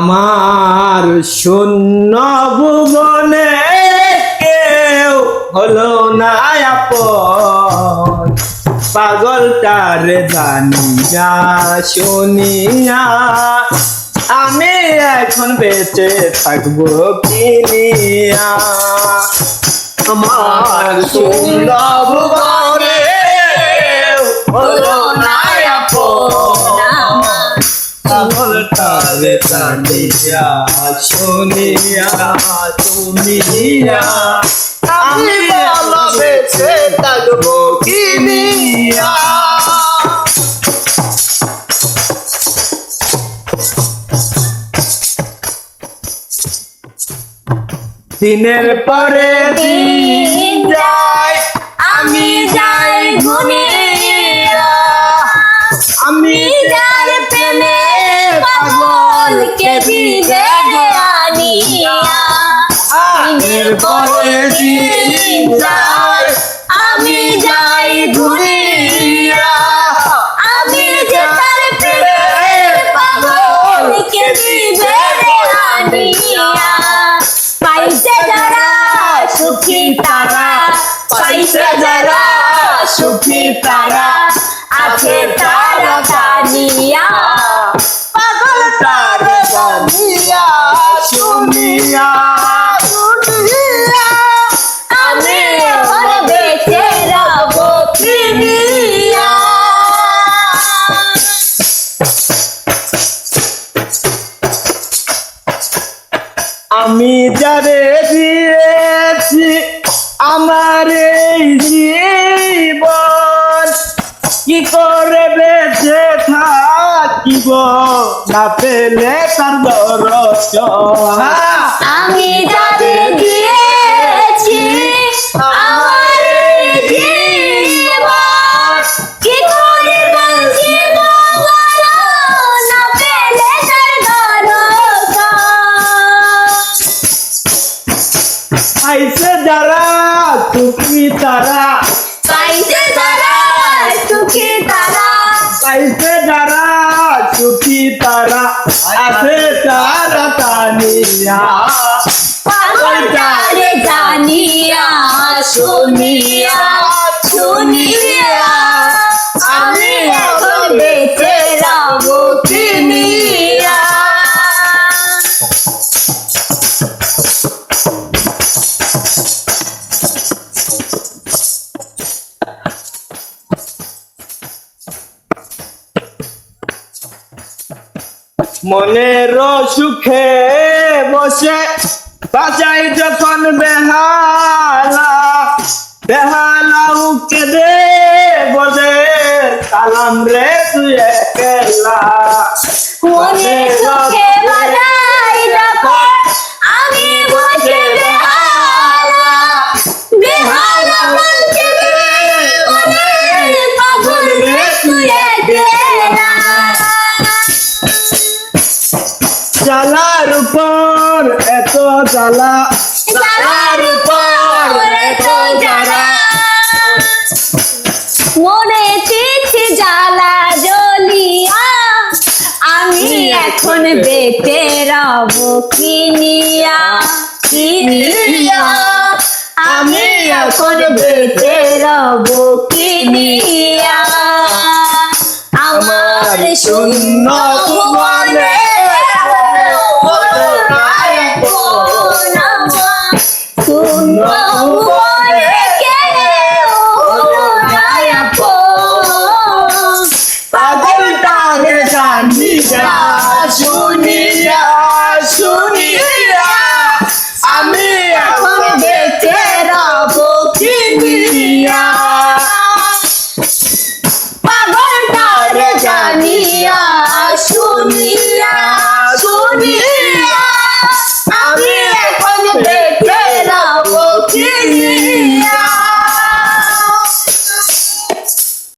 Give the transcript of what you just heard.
আমার শূন্য ভুবনে কেউ হলো না আপন, পাগলটার জানিয়া শুনিয়া আমি এখন বেঁচে থাকবো কি নিয়া। আমার শূন্য ভুবনে কেউ হলো না আপন, পাগলটার জানিয়া শুনিয়া তুমি আমি ভালো বেঁচে থাকবো কি নিয়া। দিনের পরে দিন যায় আমি যাই ঘুমিয়া, আমি যার প্রেমে পাগলকে দিবে আনিয়া। দিনের পরে দিন যায় আমি যাই ঘুরিয়া, আমি যে তার প্রেমে পাগলকে দিবে আনিয়া। পাইছে যারা সুখী তারা, পাইছে যারা সুখী তারা, আছে তারা জানিয়া পাগল তার জানিয়া শুনিয়া আমি এখন বেঁচে রব কি নিয়া। আমি যারে দিয়েছি আমার এই জীবন, কি করে বেঁচে থাকিব না পেলে তার দর্শন। আমি যাদের দিয়েছি আমার জীবন, কি করে বাঁচিব না পেলে তার দর্শন। পাইছে যারা সুখী তারা, পাইছে যারা সুখী তারা, পাইছে যারা সুখী তারা, আছে তারা তানিয়া পাগল তারে জানিয়া শুনিয়া শুনিয়া আমি এখন বেঁচে রব কি নিয়া। মনের সুখে বসে বাঁচাই যখন বেহালা, বেহালা উকে দে বদে কালাম রে তুই একলা। মনে সুখে বাজাই যখন আমি বসে বেহালা, বেহালা বলছে মনে পাগল রে তুই একলা। জ্বালার উপর এত জ্বালা, জ্বালার উপর এত জ্বালা, মনে চিঠি জ্বালা জ্বলিয়া আমি এখন বেঁচে রব কি নিয়া, কি নিয়া। আমি এখন বেঁচে রব কি নিয়া। আমার শূন্য ভুবনে